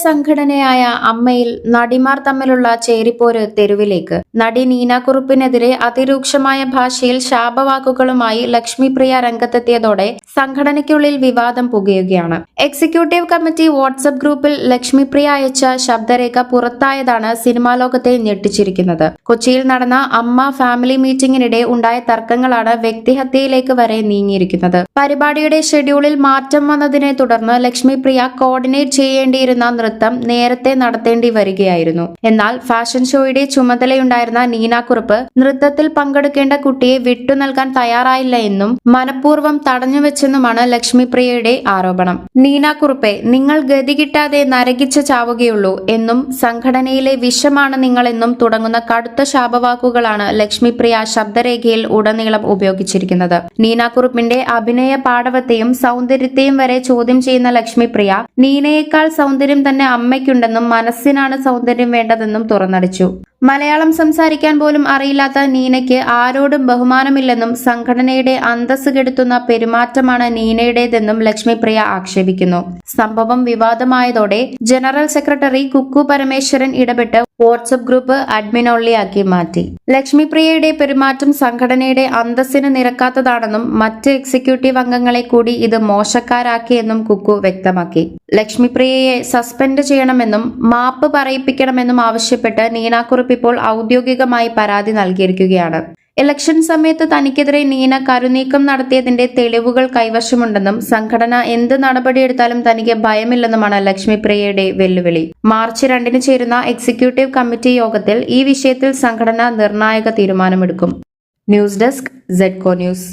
സംഘടനയായ അമ്മയിൽ നടിമാർ തമ്മിലുള്ള ചേരിപ്പോര് തെരുവിലേക്ക്. നടി നീനാക്കുറുപ്പിനെതിരെ അതിരൂക്ഷമായ ഭാഷയിൽ ശാപവാക്കുകളുമായി ലക്ഷ്മിപ്രിയ രംഗത്തെത്തിയതോടെ സംഘടനയ്ക്കുള്ളിൽ വിവാദം പുകയുകയാണ്. എക്സിക്യൂട്ടീവ് കമ്മിറ്റി വാട്സ്ആപ്പ് ഗ്രൂപ്പിൽ ലക്ഷ്മിപ്രിയ അയച്ച ശബ്ദരേഖ പുറത്തായതാണ് സിനിമാ ലോകത്തെ ഞെട്ടിച്ചിരിക്കുന്നത്. കൊച്ചിയിൽ നടന്ന അമ്മ ഫാമിലി മീറ്റിംഗിനിടെ ഉണ്ടായ തർക്കങ്ങളാണ് വ്യക്തിഹത്യയിലേക്ക് വരെ നീങ്ങിയിരിക്കുന്നത്. പരിപാടിയുടെ ഷെഡ്യൂളിൽ മാറ്റം വന്നതിനെ തുടർന്ന് ലക്ഷ്മിപ്രിയ കോർഡിനേറ്റ് ചെയ്യേണ്ടിയിരുന്ന നൃത്തം നേരത്തെ നടത്തേണ്ടി വരികയായിരുന്നു. എന്നാൽ ഫാഷൻ ഷോയുടെ ചുമതലയുണ്ടായിരുന്ന നീനാക്കുറുപ്പ് നൃത്തത്തിൽ പങ്കെടുക്കേണ്ട കുട്ടിയെ വിട്ടു നൽകാൻ തയ്യാറായില്ല എന്നും മനഃപൂർവ്വം തടഞ്ഞുവെച്ചെന്നുമാണ് ലക്ഷ്മിപ്രിയയുടെ ആരോപണം. നീനാക്കുറുപ്പെ, നിങ്ങൾ ഗതി കിട്ടാതെ നരകിച്ച് ചാവുകയുള്ളൂ എന്നും സംഘടനയിലെ വിഷമാണ് നിങ്ങളെന്നും തുടങ്ങുന്ന കടുത്ത ശാപവാക്കുകളാണ് ലക്ഷ്മിപ്രിയ ശബ്ദരേഖയിൽ ഉടനീളം ഉപയോഗിച്ചിരിക്കുന്നത്. നീനാക്കുറുപ്പിന്റെ അഭിനയ പാടവത്തെയും സൗന്ദര്യത്തെയും വരെ ചോദ്യം ചെയ്യുന്ന ലക്ഷ്മിപ്രിയ നീനയേക്കാൾ സൗന്ദര്യം തന്നെ അമ്മയ്ക്കുണ്ടെന്നും മനസ്സിനാണ് സൗന്ദര്യം വേണ്ടതെന്നും തുറന്നടിച്ചു. മലയാളം സംസാരിക്കാൻ പോലും അറിയില്ലാത്ത നീനയ്ക്ക് ആരോടും ബഹുമാനമില്ലെന്നും സംഘടനയുടെ അന്തസ്സ് കെടുത്തുന്ന പെരുമാറ്റമാണ് നീനയുടേതെന്നും ലക്ഷ്മിപ്രിയ ആക്ഷേപിക്കുന്നു. സംഭവം വിവാദമായതോടെ ജനറൽ സെക്രട്ടറി കുക്കു പരമേശ്വരൻ ഇടപെട്ട് വാട്സ്ആപ്പ് ഗ്രൂപ്പ് അഡ്മിൻ ഒള്ളിയാക്കി മാറ്റി. ലക്ഷ്മിപ്രിയയുടെ പെരുമാറ്റം സംഘടനയുടെ അന്തസ്സിന് നിരക്കാത്തതാണെന്നും മറ്റ് എക്സിക്യൂട്ടീവ് അംഗങ്ങളെ കൂടി ഇത് മോശക്കാരാക്കിയെന്നും കുക്കു വ്യക്തമാക്കി. ലക്ഷ്മിപ്രിയയെ സസ്പെൻഡ് ചെയ്യണമെന്നും മാപ്പ് പറയിപ്പിക്കണമെന്നും ആവശ്യപ്പെട്ട് നീനാക്കുറുപ്പ് ഇപ്പോൾ ഔദ്യോഗികമായി പരാതി നൽകിയിരിക്കുകയാണ്. ഇലക്ഷൻ സമയത്ത് തനിക്കെതിരെ നീന കരുനീക്കം നടത്തിയതിന്റെ തെളിവുകൾ കൈവശമുണ്ടെന്നും സംഘടന എന്ത് നടപടിയെടുത്താലും തനിക്ക് ഭയമില്ലെന്നുമാണ് ലക്ഷ്മിപ്രിയയുടെ വെല്ലുവിളി. മാർച്ച് 2 ചേരുന്ന എക്സിക്യൂട്ടീവ് കമ്മിറ്റി യോഗത്തിൽ ഈ വിഷയത്തിൽ സംഘടന നിർണായക തീരുമാനമെടുക്കും. News desk ZEDCO news.